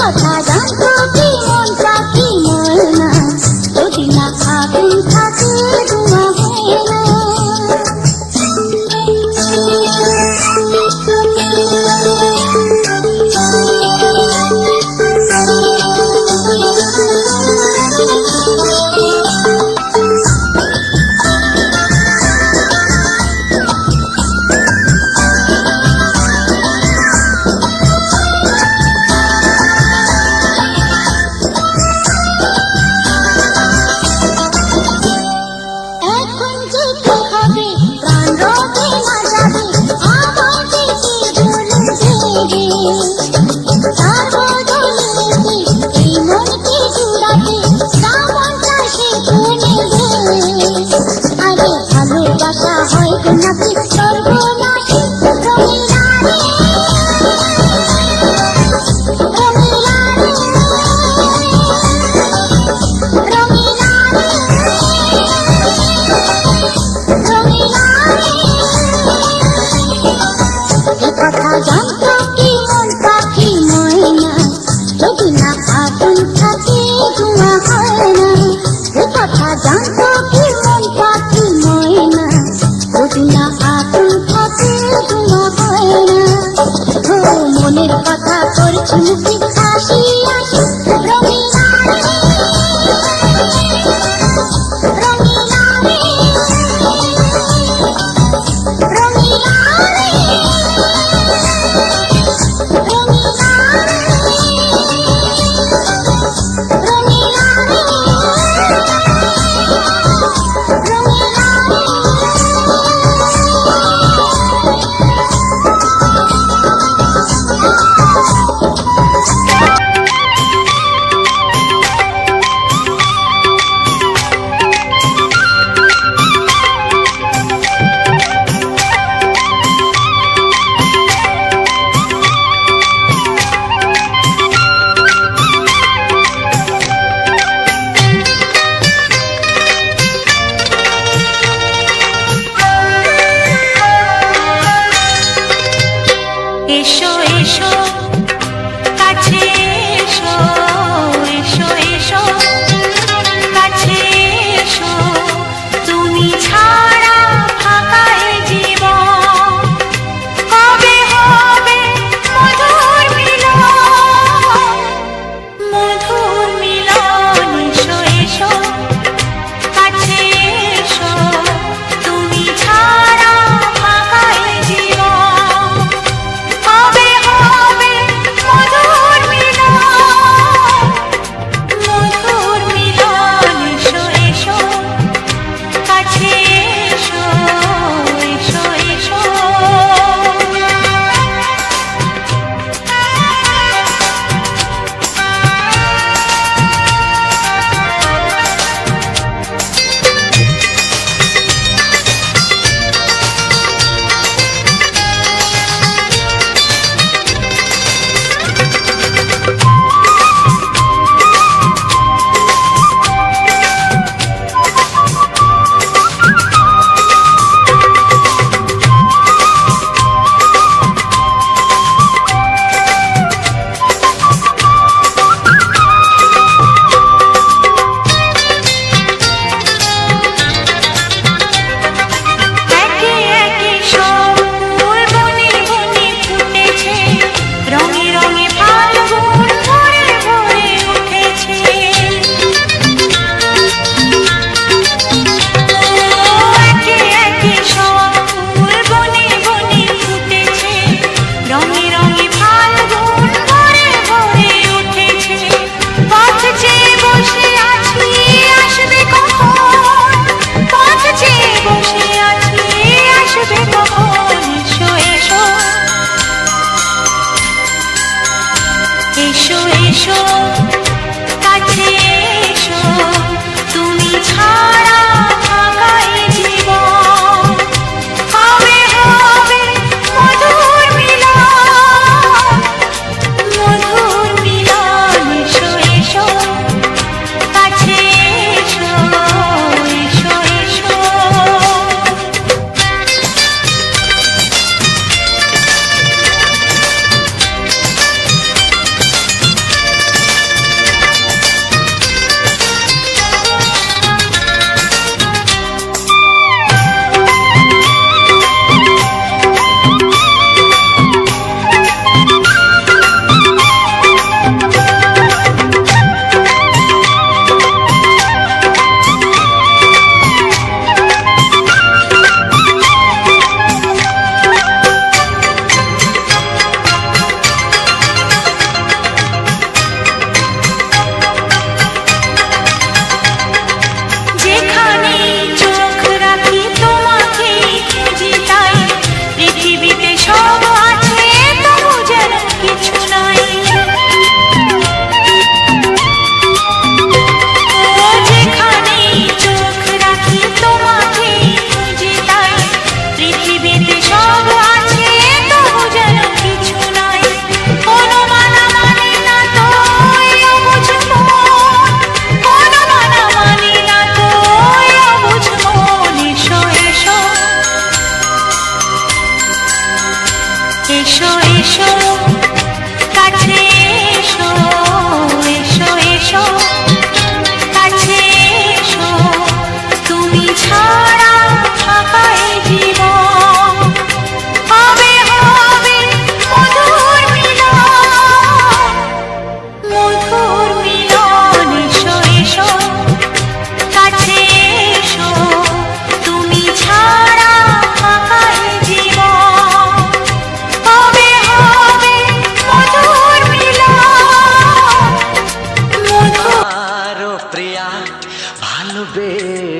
কথা জানতো কি মন পাখি ময়না, যদি না আগুন থাকে ধোঁয়া হয় না। মনের কথা করছি মুখে হাসি হাসি, রঙিলা রে রঙিলা রে রঙিলা রে রঙিলা রে রঙিলা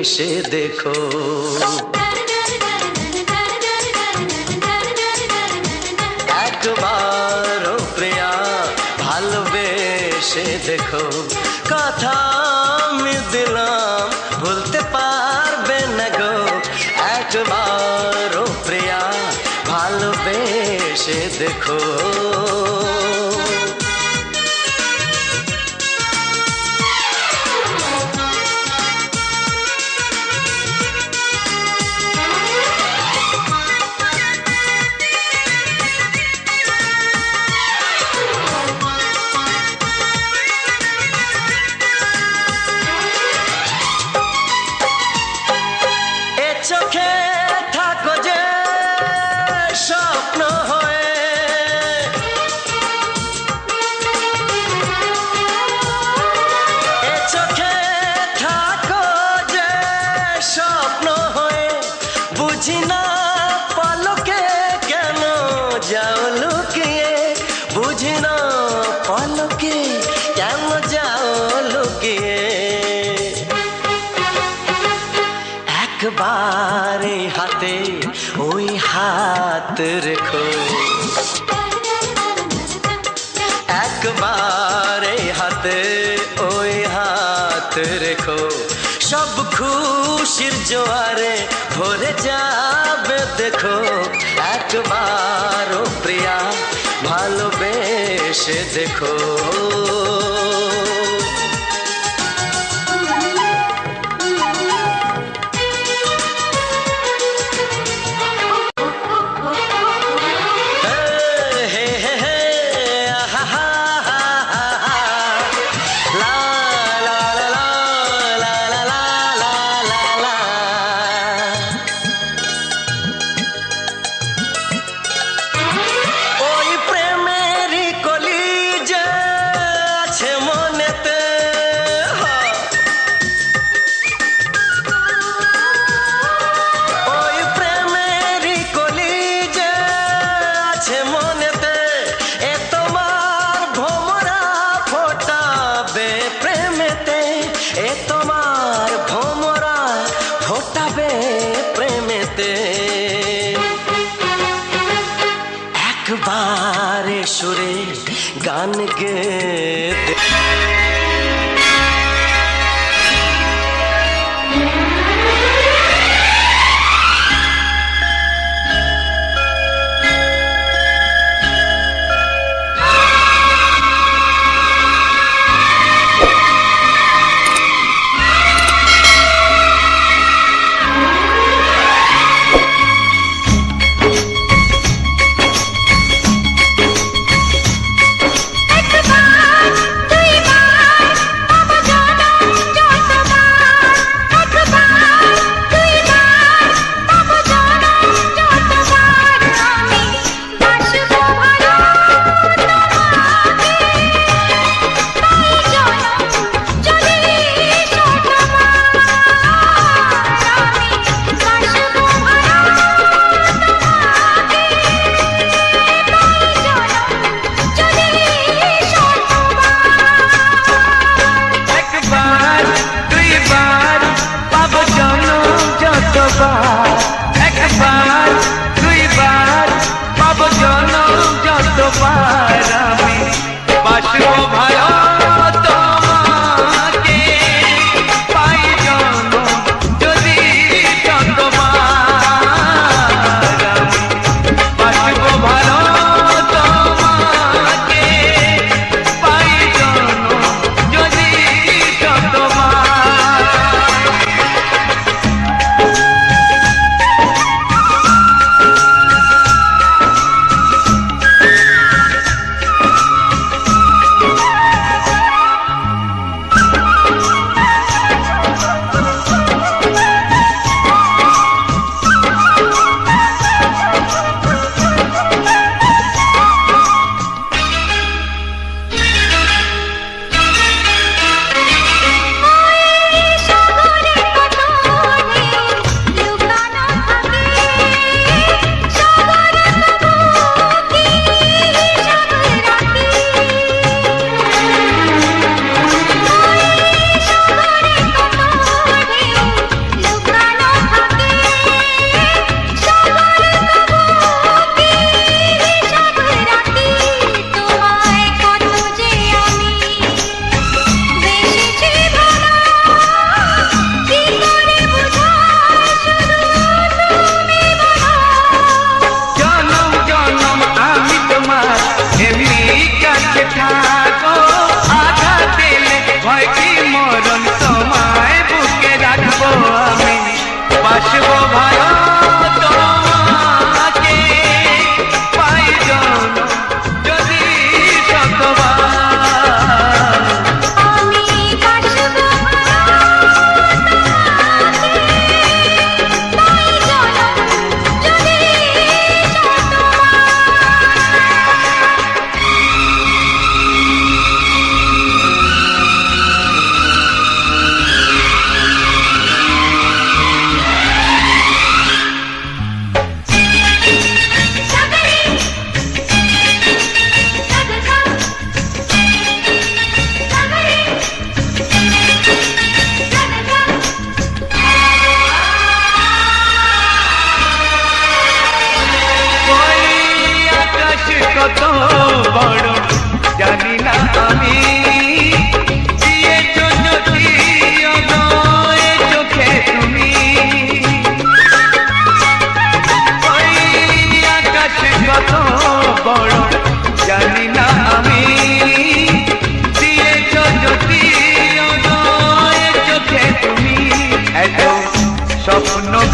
এসে দেখো। একবার ও প্রিয়া ভালোবেসে দেখো, কথা আমি দিলাম ভুলতে পারবে না গো। একবার ও প্রিয়া ভালোবেসে দেখো। চোখে থাকো যে স্বপ্ন হয়ে, এ চোখে থাকো যে স্বপ্ন হয়ে, বুঝি না পলকে কেন যাও লুকিয়ে, বুঝি না পলকে কেন যাও লুকিয়ে। একবার হাতে ওই হাত রেখো, একবার হাতে ওই হাত রেখো, সব খুশির জোয়ারে ভরে যাবে দেখো। একবার ও প্রিয়া ভালোবেসে দেখো। একবার সুরে গান গেতে একবার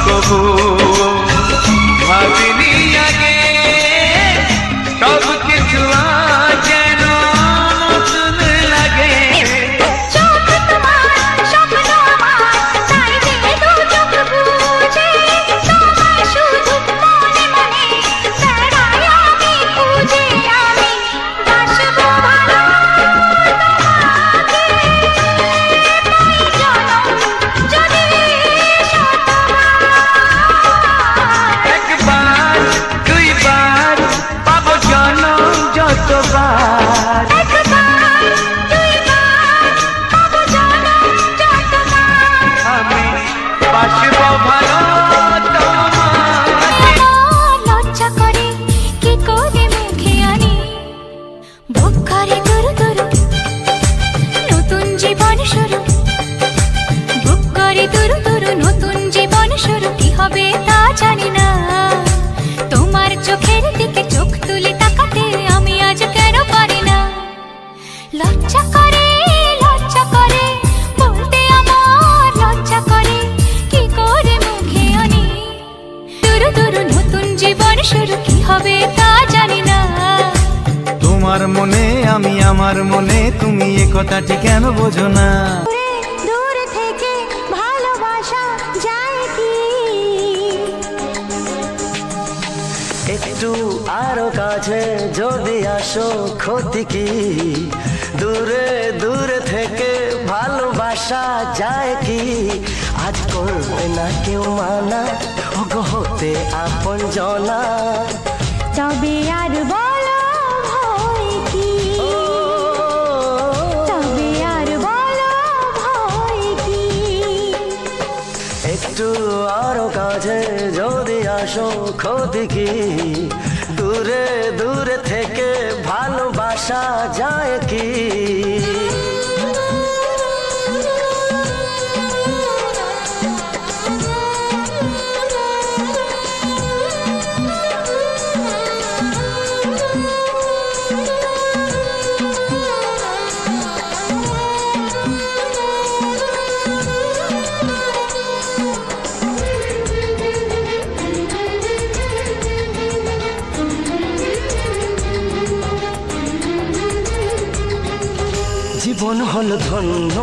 কবুও ভাবিনি আগে সব কিছু আজ যেন নতুন লাগে। চোখ তোমার স্বপ্ন আমার, তাই যে দু চোখ বুঝে তোমায় শুধু মনে মনে বেড়াই আমি খুঁজে। আমি বাসবো ভালো তোমাকে, তাই জনম যদি শতবার। একবার দুইবার পাবো জনম যতবার। একবার দুইবার পাবো জনম যতবার। আমি বাসবো ভালো তোমাকে। আমার লজ্জা করে কি করে মুখে আনি, বুক করে দুরু দুরু নতুন জীবন শুরু। বুক করে দুরু দুরু নতুন জীবন শুরু। কি হবে তা জানি না, তোমার চোখের দিকে চোখ তুলে তাকাতে আমি আজ কেন পারি না। লজ্জা করে বলতে আমার লজ্জা করে কি করে মুখে আনি, দুরু দুরু নতুন জীবন শুরু। কি হবে তা জানি না। তোমার মনে আমি, আমার মনে তুমি, এ কথাটি কেন বোঝো না? দূর থেকে ভালোবাসা যায় কি, একটু আরো কাছে যদি আসো ক্ষতি কি, দূরে দূরে থেকে ভালোবাসা যায় কি। আজ করবে না কেউ মানা, ওগো হতে আপন জনা। তবে আর বলো ভয় কি, তবে আর বলো ভয় কি। একটু আরো কাছে যদি আসো ক্ষতি কি, দূরে দূরে থেকে ভালোবাসা যায় কি। জীবন হলো ধন্য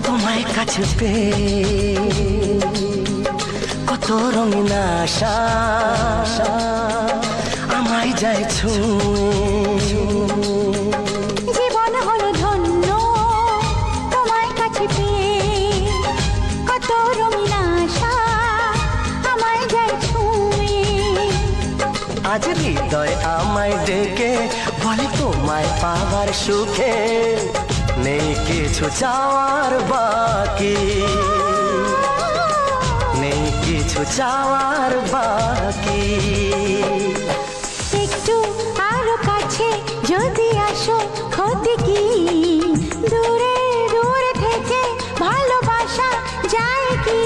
তোমায় কাছে পেয়ে, কত রঙিন আশা আমায় যায় ছুঁয়ে। জীবন হলো ধন্য তোমায় কাছে পেয়ে, কত রঙিন আশা আমায় যায় ছুঁয়ে। আজ হৃদয় আমায় ডেকে বলে তোমায় পাওয়ার সুখে নেই কিছু চাওয়ার বাকি, নেই কিছু চাওয়ার বাকি। একটু আরো কাছে যদি আসো ক্ষতি কি, দূরে দূরে থেকে ভালোবাসা যায় কি।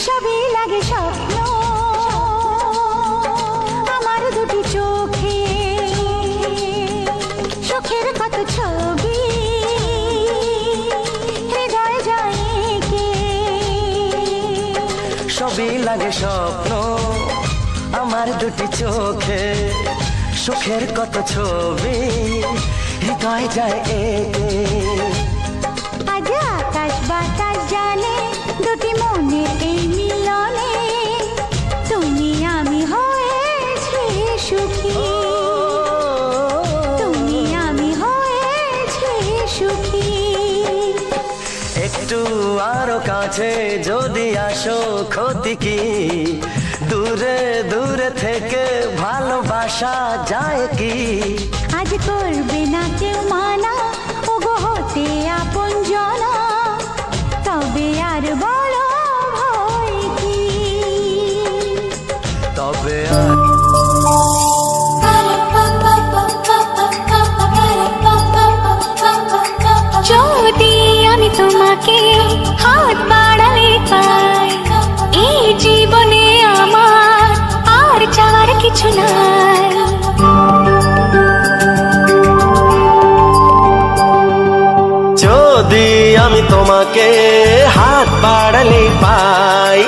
সবই লাগে স্বপ্ন আমার দুটি চোখে, সুখের কত ছবি হৃদয় যায় কে। সবই লাগে স্বপ্ন আমার দুটি চোখে, সুখের কত ছবি হৃদয় যায় একে। আজ আকাশ বাতাস জানে দুটি মনের এই মিলনে, তুমি আমি হয়েছি সুখী, তুমি আমি হয়েছি সুখী। একটু আরো কাছে যদি আসো ক্ষতি কি, দূরে দূরে থেকে ভালোবাসা যায় কি। আজ করবে না কেউ মানা, ওগো হতে আপন জনা। তবে আর বলো যদি আমি তোমাকে হাত বাড়ালে পাই,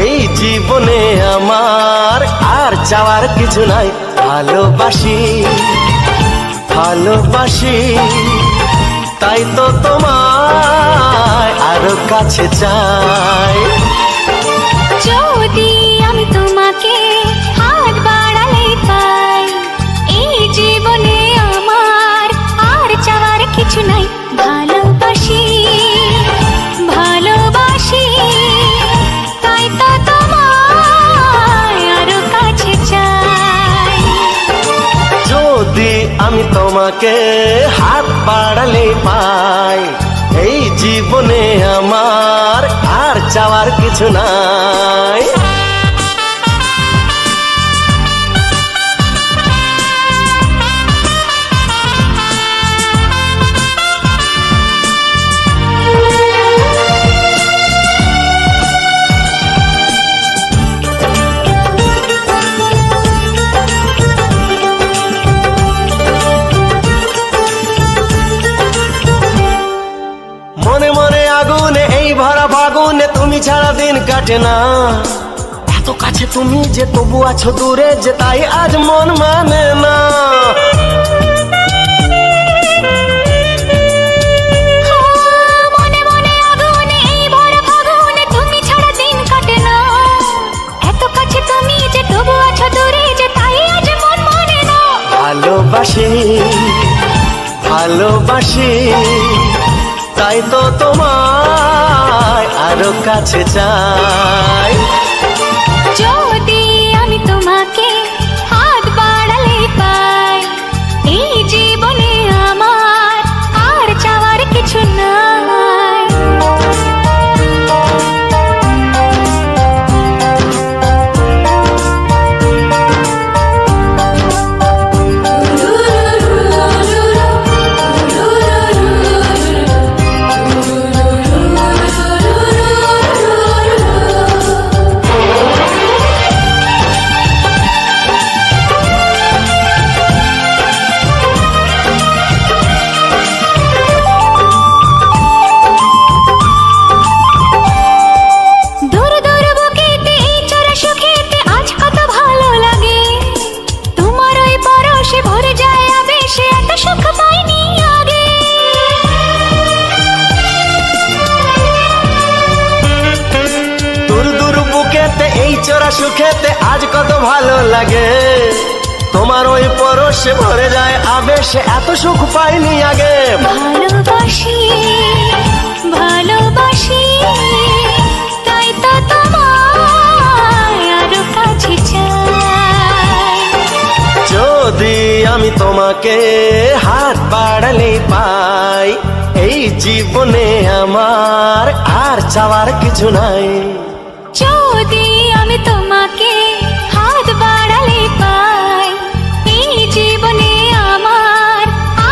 এই জীবনে আমার আর চাওয়ার কিছু নাই। ভালোবাসি ভালোবাসি, তাই তো তোমায় আরো কাছে চাই। যদি আমি তোমাকে হাত বাড়ালে পাই, এই জীবনে আমার আর চাওয়ার কিছু নাই। ভালোবাসি ভালোবাসি, তাই তো তোমায় আরো কাছে চাই। যদি আমি তোমাকে হাত বাড়ালে পাই, এই জীবনে আমার আর চাওয়ার কিছু নাই। মনে মনে আগুনে এই ভরা ফাগুনে তুমি ছাড়া দিন কাটে না। এত কাছে তুমি যে তবু আছো দূরে, যে তাই আজ মন মানে না। মনে মনে আগুনে এই ভরা ফাগুনে তুমি ছাড়া দিন কাটে না। এত কাছে তুমি যে তবু আছো দূরে, যে তাই আজ মন মানে না। ভালোবাসি ভালোবাসি, তাই তো তোমায় আরো কাছে চাই। যদি আমি তোমাকে হাত বাড়ালে পাই, এই জীবনে আমার আর চাওয়ার কিছু নাই। চোরা সুখেতে আজ কত ভালো লাগে, তোমার ওই পরশে ভরে যায় আবেশে, এত সুখ পাইনি আগে। ভালোবাসি ভালোবাসি, তাই তো তোমায় আরো কাছে চাই। যদি আমি তোমাকে হাত বাড়ালে পাই, এই জীবনে আমার আর চাওয়ার কিছু নাই। যদি আমি তোমাকে হাত বাড়ালে পাই, এই জীবনে আমার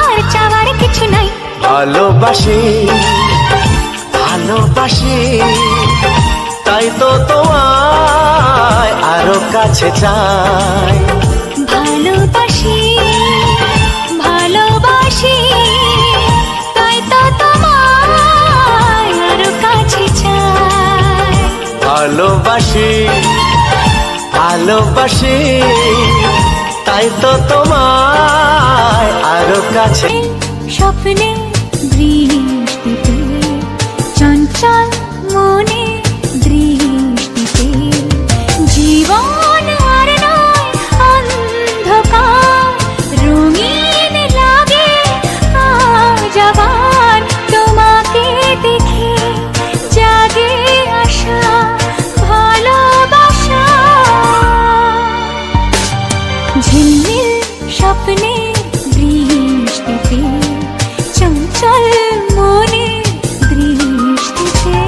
আর চাওয়ার কিছু নাই। ভালোবাসি ভালোবাসি, তাই তো তোমায় আরো কাছে চাই। ভালোবাসি ভালোবাসি, তাই তো তোমায় আরো কাছে চাই। ভালোবাসি ভালোবাসি, তাই তো তোমায় আরো কাছে। স্বপ্নে বৃষ্টিতে চঞ্চল মনে দৃষ্টিতে, জীবন আর নয় অন্ধকার, রঙিন লাগে আজ আবার তোমাকে দেখে, জাগে আশা ভালোবাসা। ঝিলমিল স্বপ্নে বৃষ্টিতে চঞ্চল মনে দৃষ্টিতে।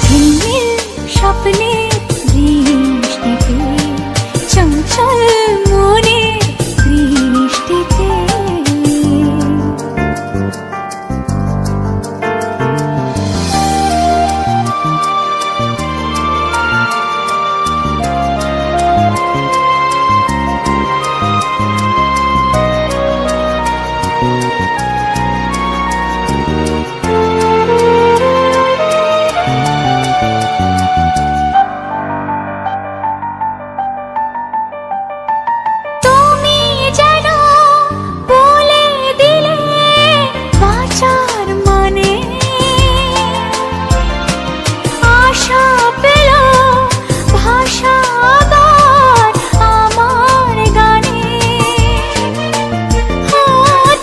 ঝিলমিল স্বপ্নে বৃষ্টিতে চঞ্চল মনে বৃষ্টিতে তুমি যেন বলে দিলে বাঁচার মানে আশা পেল ভাষা আবার আমার গানে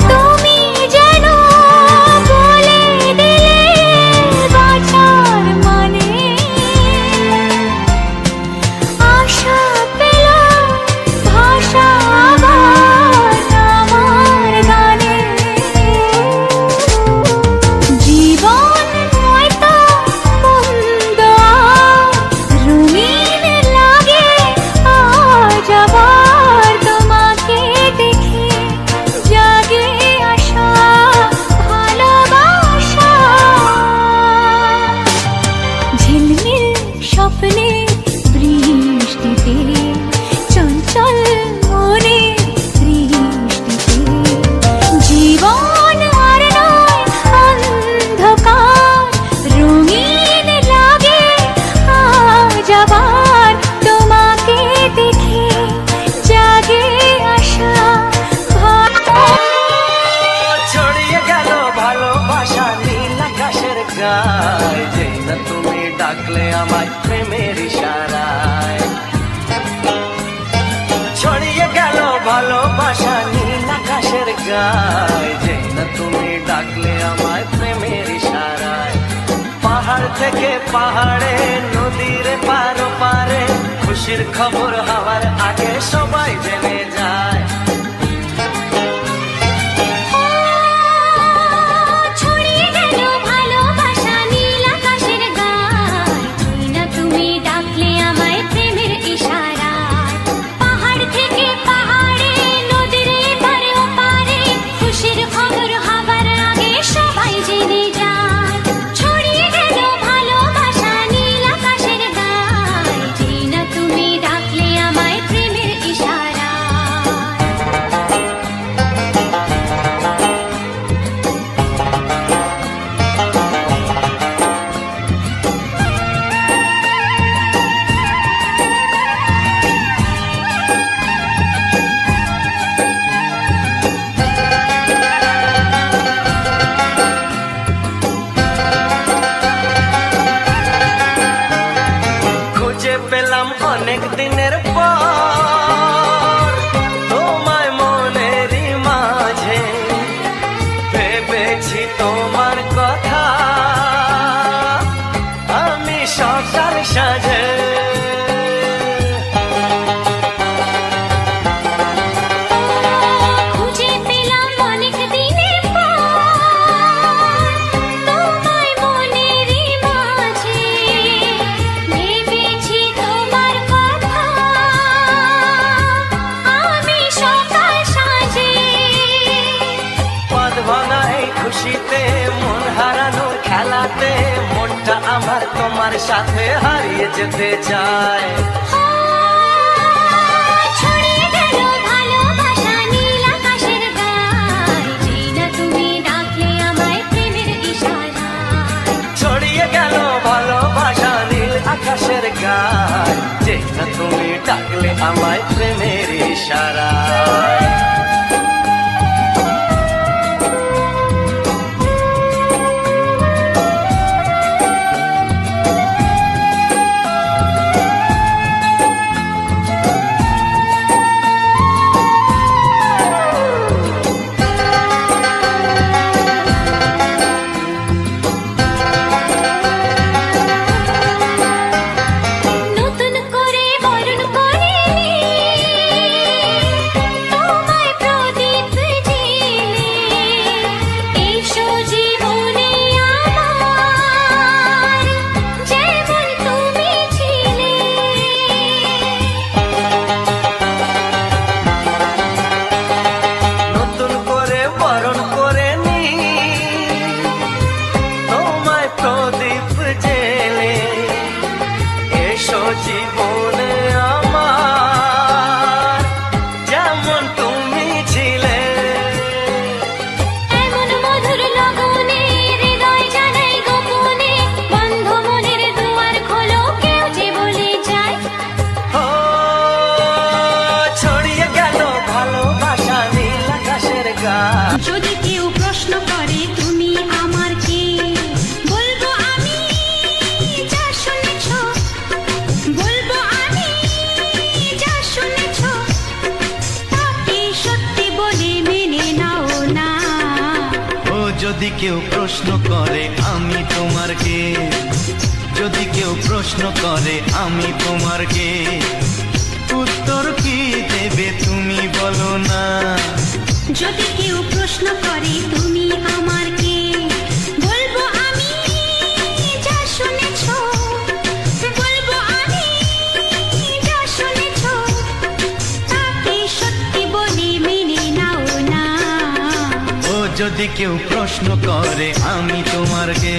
তুমি যেন বলে দিলে বাঁচার মানে আশা পেল ভাষা আবার আমার গানে জীবন হয়তো মন্দ রঙিন লাগে আজ আবার তোমাকে দেখে জাগে আশা ভালোবাসা ঝিলমিল স্বপ্নে বৃষ্টিতে চঞ্চল মনে বৃষ্টিতে জীবন আর নয় অন্ধকার রঙিন লাগে আজ আবার তোমাকে দেখে জাগে আশা ছড়িয়ে গেল ভালোবাসা নীল আকাশের গায়ে যেই না তুমি ডাকলে আমায় প্রেমের ইশারায় ছড়িয়ে গেল ভালোবাসা নীল আকাশের গায়ে যেই না তুমি ডাকলে আমায় প্রেমের ইশারায় পাহাড় থেকে পাহাড়ে নদীর পারো পারে খুশির খবর হওয়ার আগে সবাই জেনে যায় ছড়িয়ে গেল ভালোবাসা নীল আকাশের গায়ে যেই না তুমি ডাকলে আমায় প্রেমের ইশারায় পাহাড় থেকে পাহাড়ে নদীর এপারে ওপারে খুশির খবর হবার আগে সবাই জেনে যায় ছড়িয়ে গেল ভালোবাসা নীল আকাশের গায়ে যেই না তুমি ডাকলে আমায় প্রেমের ইশারায় খুঁজে পেলাম অনেক দিনের পর তোমায় মনেরই মাঝে ভেবেছি তোমার কথা আমি সকাল সাজে খুঁজে পেলাম অনেক দিনের পর তোমায় মনেরই মাঝে ভেবেছি তোমার কথা আমি সকাল সাজে পদ ভাঙা এই খুশিতে মন হারানোর খেলাতে মনটা আমার তোমার সাথে হারিয়ে যেতে চায় ছড়িয়ে গেল ভালোবাসা নীল আকাশের গায়ে যেই না তুমি ডাকলে আমায় প্রেমের ইশারায় ছড়িয়ে গেল ভালোবাসা নীল আকাশের গায় যেই না তুমি ডাকলে আমায় প্রেমের ইশারায় নতুন করে বরণ করে জীবনে আমার যেমন তুমি ছিলে। এমন মধুর লগনে হৃদয় জানাই গোপনে, বন্ধ মনের দুয়ার খোলো, কেউ যে বলে যায়। ও ছড়িয়ে গেল ভালোবাসা নীল আকাশের গায়ে। যদি কেউ প্রশ্ন করে তুমি আমার কে, বলবো আমি যা শুনেছ, বলবো আমি যা শুনেছ, তাকে সত্যি বলে মেনে নাও না। ও যদি কেউ প্রশ্ন করে আমি তোমার কে, যদি কেউ প্রশ্ন করে আমি তোমার কে, উত্তর কি দেবে তুমি বলো না। যদি কেউ প্রশ্ন করে তুমি আমার কে, বলবো আমি যা শুনেছ, বলবো আমি যা শুনেছ, তাকে সত্যি বলে মেনে নাও না। ও যদি কেউ প্রশ্ন করে আমি তোমার কে,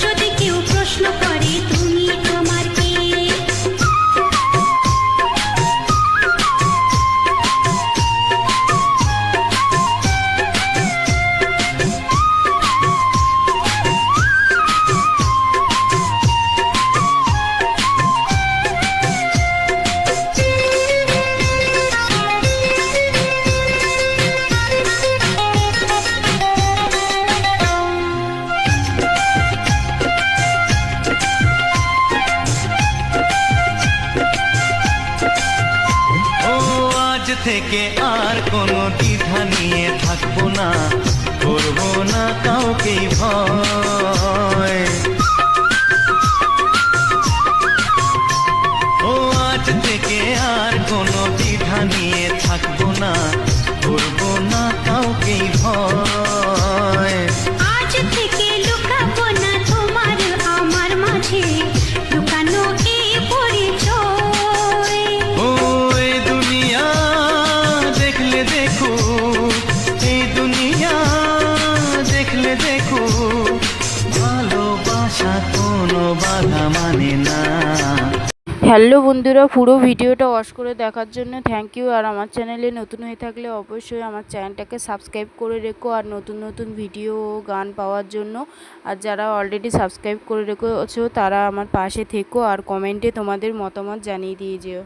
যদি কেউ প্রশ্ন করে তুমি আমার কে। ও আজ থেকে আর কোনো দ্বিধা নিয়ে থাকবো না, করবো না কাউকেই ভয়। ও আজ থেকে আর কোনো দ্বিধা নিয়ে থাকবো না, করবো না কাউকেই ভয়। আজ থেকে লুকাবো না তোমার আমার মাঝে, লুকানো এই পরিচয়। ও এই দুনিয়া দেখলে দেখো, এই দুনিয়া দেখলে দেখো, ভালোবাসা কোনো বাধা মানে না। হ্যালো বন্ধুরা, পুরো ভিডিওটা ওয়াচ করে দেখার জন্য থ্যাংক ইউ। আর আমার চ্যানেলে নতুন হয়ে থাকলে অবশ্যই আমার চ্যানেলটাকে সাবস্ক্রাইব করে রেখো, আর নতুন নতুন ভিডিও ও গান পাওয়ার জন্য। আর যারা অলরেডি সাবস্ক্রাইব করে রেখেছো তারা আমার পাশে থেকো, আর কমেন্টে তোমাদের মতামত জানিয়ে দিয়ে যেও।